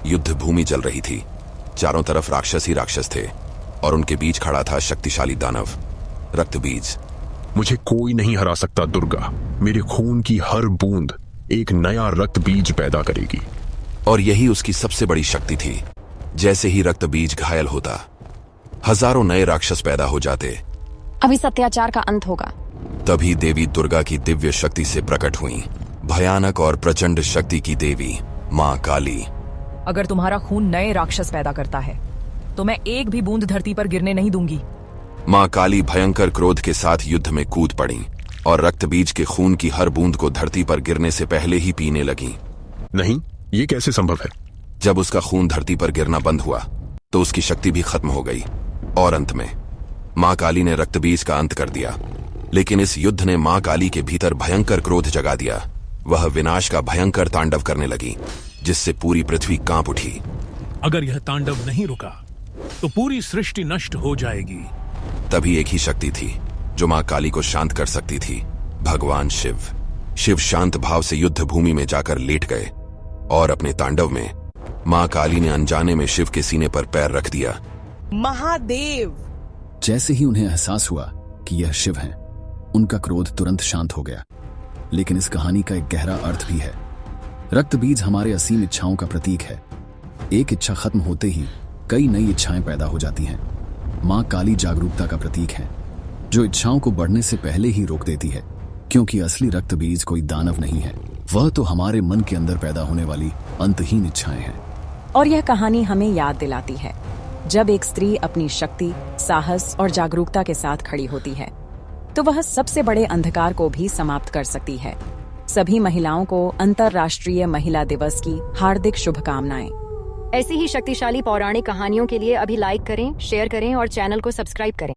युद्ध भूमि जल रही थी। चारों तरफ राक्षस ही राक्षस थे और उनके बीच खड़ा था शक्तिशाली दानव रक्तबीज। मुझे कोई नहीं हरा सकता दुर्गा। मेरे खून की हर बूंद एक नया रक्त बीज पैदा करेगी। और यही उसकी सबसे बड़ी शक्ति थी। जैसे ही रक्त बीज घायल होता, हजारों नए राक्षस पैदा हो जाते। अब इस अत्याचार का अंत होगा। तभी देवी दुर्गा की दिव्य शक्ति से प्रकट हुई, भयानक और प्रचंड शक्ति की देवी मां काली। अगर तुम्हारा खून नए राक्षस पैदा करता है तो मैं एक भी बूंद धरती पर गिरने नहीं दूंगी। मां काली भयंकर क्रोध के साथ युद्ध में कूद पड़ी और रक्त बीज के खून की हर बूंद को धरती पर गिरने से पहले ही पीने लगी। नहीं, ये कैसे संभव है? जब उसका खून धरती पर गिरना बंद हुआ तो उसकी शक्ति भी खत्म हो गई और अंत में मां काली ने रक्त बीज का अंत कर दिया। लेकिन इस युद्ध ने मां काली के भीतर भयंकर क्रोध जगा दिया। वह विनाश का भयंकर तांडव करने लगी, जिससे पूरी पृथ्वी कांप उठी। अगर यह तांडव नहीं रुका तो पूरी सृष्टि नष्ट हो जाएगी। तभी एक ही शक्ति थी जो मां काली को शांत कर सकती थी, भगवान शिव। शिव शांत भाव से युद्ध भूमि में जाकर लेट गए और अपने तांडव में मां काली ने अनजाने में शिव के सीने पर पैर रख दिया। महादेव! जैसे ही उन्हें एहसास हुआ कि यह शिव हैं, उनका क्रोध तुरंत शांत हो गया। लेकिन इस कहानी का एक गहरा अर्थ भी है। रक्त बीज हमारे असीम इच्छाओं का प्रतीक है। एक इच्छा खत्म होते ही कई नई इच्छाएं पैदा हो जाती हैं। मां काली जागरूकता का प्रतीक है, जो इच्छाओं को बढ़ने से पहले ही रोक देती है। क्योंकि असली रक्त बीज कोई दानव नहीं है, वह तो हमारे मन के अंदर पैदा होने वाली अंतहीन इच्छाएं हैं। और यह कहानी हमें याद दिलाती है, जब एक स्त्री अपनी शक्ति, साहस और जागरूकता के साथ खड़ी होती है तो वह सबसे बड़े अंधकार को भी समाप्त कर सकती है। सभी महिलाओं को अंतर्राष्ट्रीय महिला दिवस की हार्दिक शुभकामनाएं। ऐसी ही शक्तिशाली पौराणिक कहानियों के लिए अभी लाइक करें, शेयर करें और चैनल को सब्सक्राइब करें।